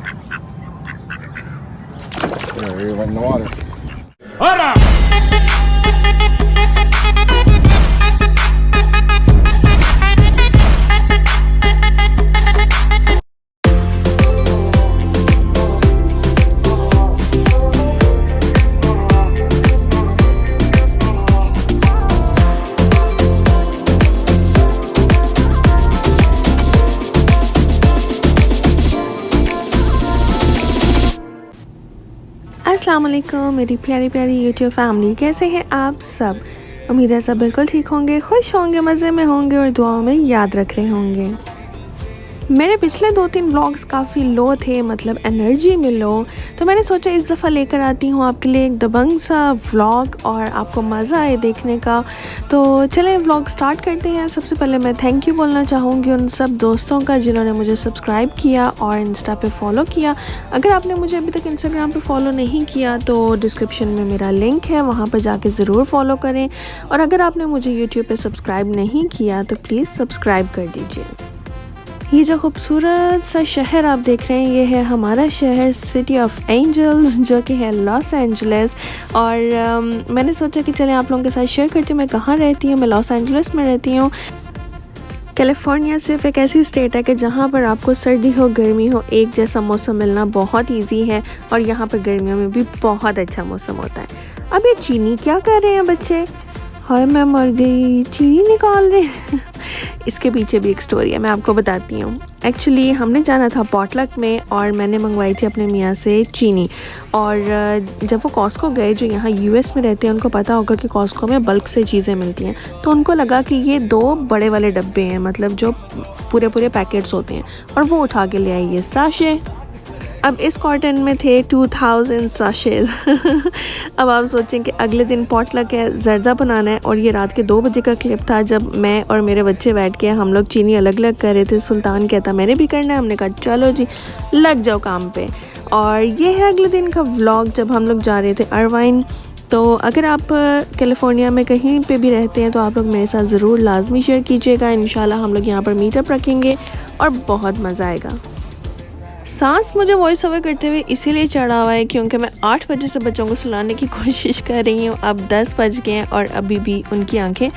Yeah, he went in the water. अस्सलाम वालेकुम मेरी प्यारी प्यारी यूट्यूब फैमिली, कैसे हैं आप सब। उम्मीद है सब बिल्कुल ठीक होंगे, खुश होंगे, मज़े में होंगे और दुआओं में याद रख रहे होंगे। मेरे पिछले 2-3 व्लॉग्स काफ़ी लो थे, मतलब एनर्जी में लो, तो मैंने सोचा इस दफ़ा लेकर आती हूँ आपके लिए एक दबंग सा व्लॉग और आपको मज़ा आए देखने का। तो चलें व्लॉग स्टार्ट करते हैं। सबसे पहले मैं थैंक यू बोलना चाहूँगी उन सब दोस्तों का जिन्होंने मुझे सब्सक्राइब किया और इंस्टा पे फॉलो किया। अगर आपने मुझे अभी तक इंस्टाग्राम पे फॉलो नहीं किया तो डिस्क्रिप्शन में मेरा लिंक है, वहाँ पर जाके ज़रूर फॉलो करें। और अगर आपने मुझे यूट्यूब पे सब्सक्राइब नहीं किया तो प्लीज़ सब्सक्राइब कर दीजिए। ये जो खूबसूरत सा शहर आप देख रहे हैं, ये है हमारा शहर सिटी ऑफ एंजल्स, जो कि है लॉस एंजलिस। और मैंने सोचा कि चलें आप लोगों के साथ शेयर करती हूँ मैं कहाँ रहती हूँ। मैं लॉस एंजलिस में रहती हूँ। कैलिफोर्निया सिर्फ एक ऐसी स्टेट है कि जहाँ पर आपको सर्दी हो गर्मी हो एक जैसा मौसम मिलना बहुत इजी है, और यहाँ पर गर्मियों में भी बहुत अच्छा मौसम होता है। अब ये चीनी क्या कर रहे हैं बच्चे, हाय मैं मर गई, चीनी निकाल रहे हैं। इसके पीछे भी एक स्टोरी है, मैं आपको बताती हूँ। एक्चुअली हमने जाना था पॉटलक में और मैंने मंगवाई थी अपने मियाँ से चीनी। और जब वो कॉस्को गए, जो यहाँ यूएस में रहते हैं उनको पता होगा कि कॉस्को में बल्क से चीज़ें मिलती हैं, तो उनको लगा कि ये 2 बड़े वाले डब्बे हैं, मतलब जो पूरे पूरे पैकेट्स होते हैं, और वो उठा के ले आई ये साशे। अब इस कॉटन में थे 2000 साशेज़। अब आप सोचें कि अगले दिन पॉटलक है, जर्दा बनाना है, और ये रात के 2 बजे का क्लिप था जब मैं और मेरे बच्चे बैठ के हम लोग चीनी अलग अलग कर रहे थे। सुल्तान कहता मैंने भी करना है, हमने कहा चलो जी लग जाओ काम पे। और ये है अगले दिन का व्लॉग जब हम लोग जा रहे थे अर्वाइन। तो अगर आप कैलिफोर्निया में कहीं पे भी रहते हैं तो आप लोग मेरे साथ ज़रूर लाजमी शेयर कीजिएगा। इंशाल्लाह हम लोग यहाँ पर मीटअप रखेंगे और बहुत मज़ा आएगा। सांस मुझे वॉइस ओवर करते हुए इसीलिए चढ़ा हुआ है क्योंकि मैं 8 बजे से बच्चों को सुलाने की कोशिश कर रही हूँ। अब 10 बज गए हैं और अभी भी उनकी आंखें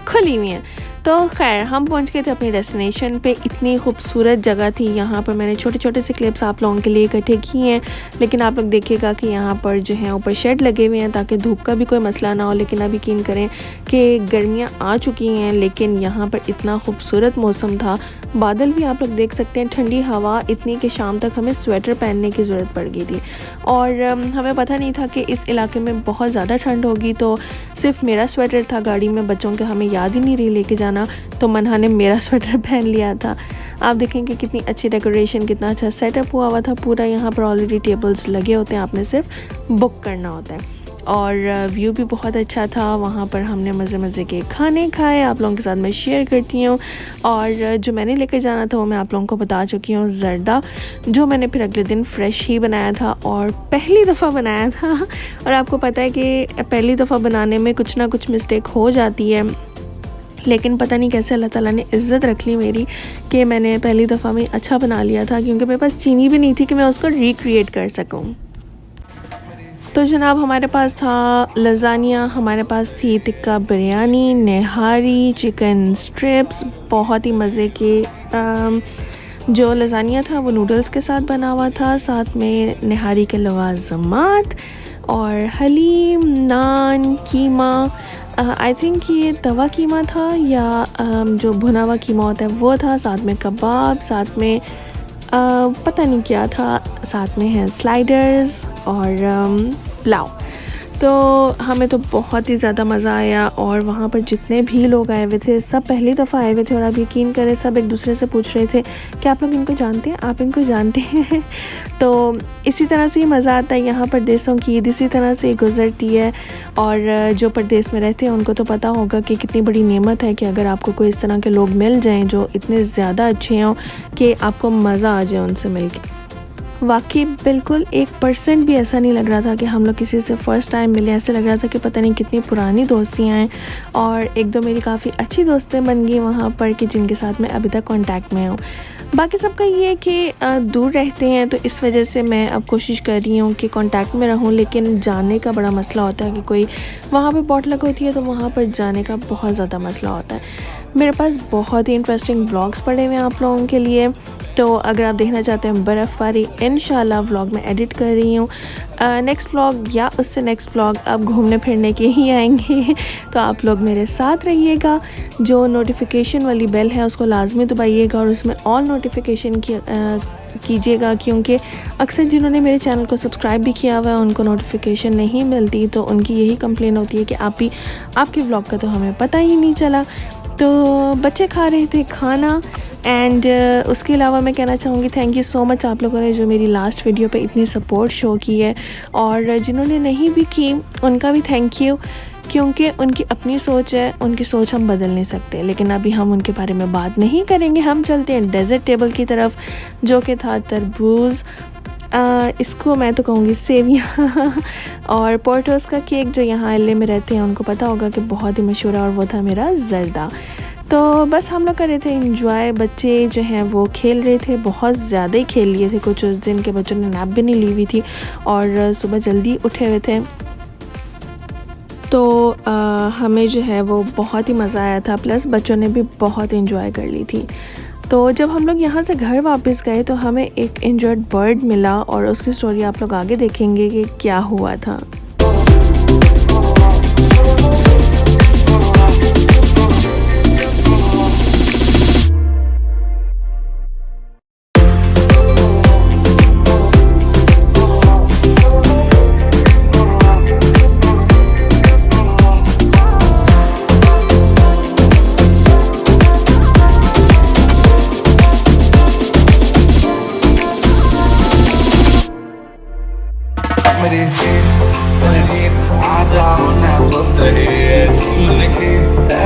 खुली हुई हैं। तो खैर हम पहुँच गए थे अपनी डेस्टिनेशन पे। इतनी खूबसूरत जगह थी, यहाँ पर मैंने छोटे छोटे से क्लिप्स आप लोगों के लिए इकट्ठे किए हैं। लेकिन आप लोग देखिएगा कि यहाँ पर जो है ऊपर शेड लगे हुए हैं ताकि धूप का भी कोई मसला ना हो। लेकिन अब यकीन करें कि गर्मियाँ आ चुकी हैं, लेकिन यहाँ पर इतना खूबसूरत मौसम था। बादल भी आप लोग देख सकते हैं, ठंडी हवा इतनी कि शाम तक हमें स्वेटर पहनने की ज़रूरत पड़ गई थी। और हमें पता नहीं था कि इस इलाके में बहुत ज़्यादा ठंड होगी, तो सिर्फ मेरा स्वेटर था गाड़ी में, बच्चों के हमें याद ही नहीं रही लेके जाना, तो मन्हा ने मेरा स्वेटर पहन लिया था। आप देखेंगे कितनी अच्छी डेकोरेशन, कितना अच्छा सेटअप हुआ था पूरा। यहाँ पर ऑलरेडी टेबल्स लगे होते हैं, आपने सिर्फ बुक करना होता है। और व्यू भी बहुत अच्छा था। वहाँ पर हमने मज़े मज़े के खाने खाए, आप लोगों के साथ मैं शेयर करती हूँ। और जो मैंने लेकर जाना था वो मैं आप लोगों को बता चुकी हूँ, जर्दा, जो मैंने फिर अगले दिन फ्रेश ही बनाया था और पहली दफ़ा बनाया था। और आपको पता है कि पहली दफ़ा बनाने में कुछ ना कुछ मिस्टेक हो जाती है, लेकिन पता नहीं कैसे अल्लाह ताला ने इज़्ज़त रख ली मेरी कि मैंने पहली दफ़ा में अच्छा बना लिया था, क्योंकि मेरे पास चीनी भी नहीं थी कि मैं उसको रिक्रिएट कर सकूँ। तो जनाब हमारे पास था लज़ानिया, हमारे पास थी टिक्का बिरयानी, नहारी, चिकन स्ट्रिप्स, बहुत ही मज़े के। जो लज़ानिया था वो नूडल्स के साथ बना हुआ था, साथ में नहारी के लवाज़मात और हलीम, नान, कीमा। आई थिंक ये तवा कीमा था या जो भुना हुआ कीमा होता है वो था, साथ में कबाब, साथ में पता नहीं क्या था, साथ में है स्लाइडर्स और पुलाव। तो हमें तो बहुत ही ज़्यादा मज़ा आया। और वहाँ पर जितने भी लोग आए हुए थे सब पहली दफ़ा आए हुए थे, और आप यकीन करें सब एक दूसरे से पूछ रहे थे कि आप लोग इनको जानते हैं, आप इनको जानते हैं। तो इसी तरह से ही मज़ा आता है। यहाँ परदेसों की ईद इसी तरह से गुज़रती है। और जो परदेस में रहते हैं उनको तो पता होगा कि कितनी बड़ी नेमत है कि अगर आपको कोई इस तरह के लोग मिल जाएँ जो इतने ज़्यादा अच्छे हों कि आपको मज़ा आ जाए उनसे मिल के। वाकई बिल्कुल 1% भी ऐसा नहीं लग रहा था कि हम लोग किसी से फ़र्स्ट टाइम मिले। ऐसे लग रहा था कि पता नहीं कितनी पुरानी दोस्तियाँ हैं। और 1-2 मेरी काफ़ी अच्छी दोस्तें बन गई वहाँ पर कि जिनके साथ मैं अभी तक कांटेक्ट में हूँ। बाकी सबका ये है कि दूर रहते हैं तो इस वजह से मैं अब कोशिश कर रही हूँ कि कांटेक्ट में रहूँ, लेकिन जाने का बड़ा मसला होता है कि कोई वहाँ पे पॉटलक होती है तो वहाँ पर जाने का बहुत ज़्यादा मसला होता है। मेरे पास बहुत ही इंटरेस्टिंग व्लॉग्स पड़े हुए हैं आप लोगों के लिए, तो अगर आप देखना चाहते हैं बर्फ़बारी, इंशाल्लाह व्लॉग में एडिट कर रही हूँ। नेक्स्ट व्लॉग या उससे नेक्स्ट व्लॉग अब घूमने फिरने के ही आएंगे तो आप लोग मेरे साथ रहिएगा। जो नोटिफिकेशन वाली बेल है उसको लाजमी दबाइएगा और उसमें ऑल नोटिफिकेशन कीजिएगा, क्योंकि अक्सर जिन्होंने मेरे चैनल को सब्सक्राइब भी किया हुआ है उनको नोटिफिकेशन नहीं मिलती, तो उनकी यही कंप्लेन होती है कि आपके व्लॉग का तो हमें पता ही नहीं चला। तो बच्चे खा रहे थे खाना एंड उसके अलावा मैं कहना चाहूँगी थैंक यू सो मच आप लोगों ने जो मेरी लास्ट वीडियो पे इतनी सपोर्ट शो की है, और जिन्होंने नहीं भी की उनका भी थैंक यू, क्योंकि उनकी अपनी सोच है, उनकी सोच हम बदल नहीं सकते। लेकिन अभी हम उनके बारे में बात नहीं करेंगे, हम चलते हैं डेजर्ट टेबल की तरफ, जो कि था तरबूज़, इसको मैं तो कहूँगी सेवियाँ और पोर्टोस का केक, जो यहाँ एलए में रहते हैं उनको पता होगा कि बहुत ही मशहूर है, और वो था मेरा जर्दा। तो बस हम लोग कर रहे थे इंजॉय, बच्चे जो हैं वो खेल रहे थे, बहुत ज़्यादा ही खेल लिए थे, कुछ उस दिन के बच्चों ने नैप भी नहीं ली हुई थी और सुबह जल्दी उठे हुए थे। तो हमें जो है वो बहुत ही मज़ा आया था, प्लस बच्चों ने भी बहुत इंजॉय कर ली थी। तो जब हम लोग यहाँ से घर वापस गए तो हमें एक इंजर्ड बर्ड मिला, और उसकी स्टोरी आप लोग आगे देखेंगे कि क्या हुआ था। मेरी सी आ जाओ ना तो सही है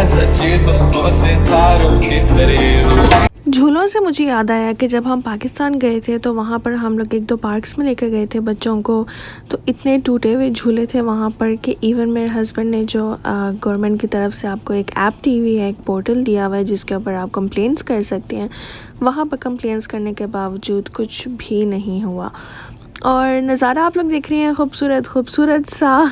सच्ची तुम सितारों की करीब। झूलों से मुझे याद आया कि जब हम पाकिस्तान गए थे तो वहाँ पर हम लोग 1-2 पार्क्स में लेकर गए थे बच्चों को, तो इतने टूटे हुए झूले थे वहाँ पर कि इवन मेरे हस्बैंड ने जो गवर्नमेंट की तरफ से आपको एक ऐप टीवी है, एक पोर्टल दिया हुआ है जिसके ऊपर आप कंप्लेंट्स कर सकते हैं, वहाँ पर कंप्लेंट्स करने के बावजूद कुछ भी नहीं हुआ। और नज़ारा आप लोग देख रहे हैं खूबसूरत सा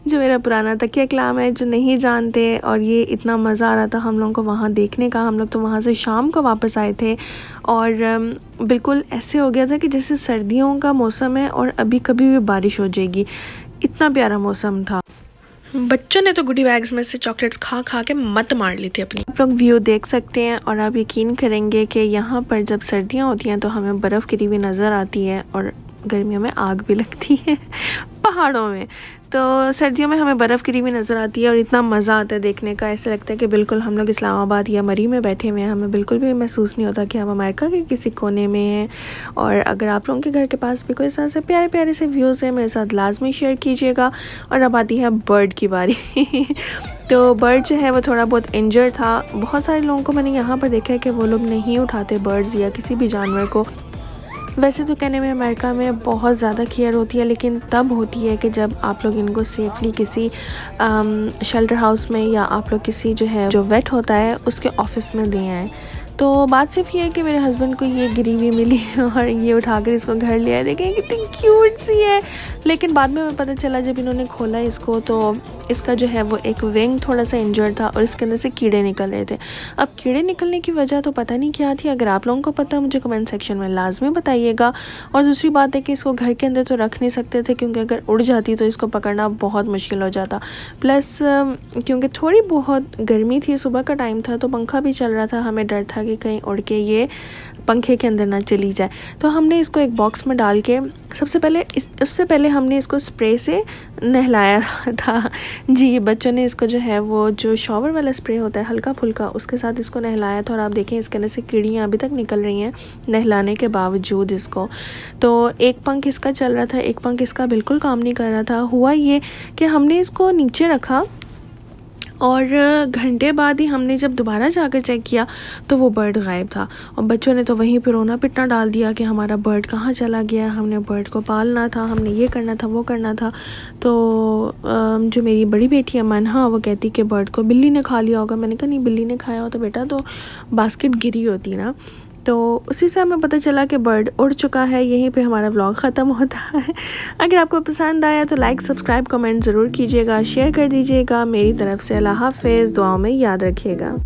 जो मेरा पुराना तकिया कलाम है, जो नहीं जानते, और ये इतना मज़ा आ रहा था हम लोगों को वहाँ देखने का। हम लोग तो वहाँ से शाम को वापस आए थे और बिल्कुल ऐसे हो गया था कि जैसे सर्दियों का मौसम है और अभी कभी भी बारिश हो जाएगी, इतना प्यारा मौसम था। बच्चों ने तो गुडी बैग्स में से चॉकलेट्स खा खा के मत मार ली थी अपनी। आप लोग व्यू देख सकते हैं और आप यकीन करेंगे कि यहाँ पर जब सर्दियाँ होती हैं तो हमें बर्फ़ गिरी हुई नज़र आती है, और गर्मियों में आग भी लगती है पहाड़ों में। तो सर्दियों में हमें बर्फ़ गिरी हुई नज़र आती है और इतना मज़ा आता है देखने का, ऐसा लगता है कि बिल्कुल हम लोग इस्लामाबाद या मरी में बैठे हुए हैं। हमें बिल्कुल भी महसूस नहीं होता कि हम अमेरिका के किसी कोने में हैं। और अगर आप लोगों के घर के पास भी कोई इस तरह से प्यारे प्यारे से व्यूज़ हैं, मेरे साथ लाजमी शेयर कीजिएगा। और अब आती है बर्ड की बारी तो बर्ड जो है वो थोड़ा बहुत इंजर्ड था। बहुत सारे लोगों को मैंने यहाँ पर देखा है कि वो लोग नहीं उठाते बर्ड्स या किसी भी जानवर को। वैसे तो कहने में अमेरिका में बहुत ज़्यादा केयर होती है, लेकिन तब होती है कि जब आप लोग इनको सेफली किसी शेल्टर हाउस में, या आप लोग किसी जो वेट होता है उसके ऑफिस में दे आएँ। तो बात सिर्फ ये है कि मेरे हस्बैंड को ये गिरी हुई मिली और ये उठाकर इसको घर ले आए। देखें कितनी क्यूट सी है, लेकिन बाद में हमें पता चला जब इन्होंने खोला इसको तो इसका जो है वो एक विंग थोड़ा सा इंजर्ड था और इसके अंदर से कीड़े निकल रहे थे। अब कीड़े निकलने की वजह तो पता नहीं क्या थी, अगर आप लोगों को पता है मुझे कमेंट सेक्शन में लाजमी बताइएगा। और दूसरी बात है कि इसको घर के अंदर तो रख नहीं सकते थे, क्योंकि अगर उड़ जाती तो इसको पकड़ना बहुत मुश्किल हो जाता। प्लस क्योंकि थोड़ी बहुत गर्मी थी, सुबह का टाइम था तो पंखा भी चल रहा था, हमें डर था कि कहीं उड़ के ये पंखे के अंदर ना चली जाए। तो हमने इसको एक बॉक्स में डाल के उससे पहले हमने इसको स्प्रे से नहलाया था। जी, बच्चों ने इसको जो शॉवर वाला स्प्रे होता है हल्का फुल्का, उसके साथ इसको नहलाया था। और आप देखें इसके अंदर से कीड़ियाँ अभी तक निकल रही हैं नहलाने के बावजूद इसको। तो एक पंख इसका चल रहा था, एक पंख इसका बिल्कुल काम नहीं कर रहा था। हुआ ये कि हमने इसको नीचे रखा और घंटे बाद ही हमने जब दोबारा जाकर चेक किया तो वो बर्ड गायब था। और बच्चों ने तो वहीं पर रोना पिटना डाल दिया कि हमारा बर्ड कहाँ चला गया, हमने बर्ड को पालना था, हमने ये करना था वो करना था। तो जो मेरी बड़ी बेटी है मनहा, वो कहती कि बर्ड को बिल्ली ने खा लिया होगा। मैंने कहा नहीं, बिल्ली ने खाया हो तो बेटा तो बास्केट गिरी होती ना। तो उसी से हमें पता चला कि बर्ड उड़ चुका है। यहीं पे हमारा व्लॉग ख़त्म होता है। अगर आपको पसंद आया तो लाइक, सब्सक्राइब, कमेंट ज़रूर कीजिएगा, शेयर कर दीजिएगा। मेरी तरफ से अल्लाह हाफ़िज़, दुआओं में याद रखिएगा।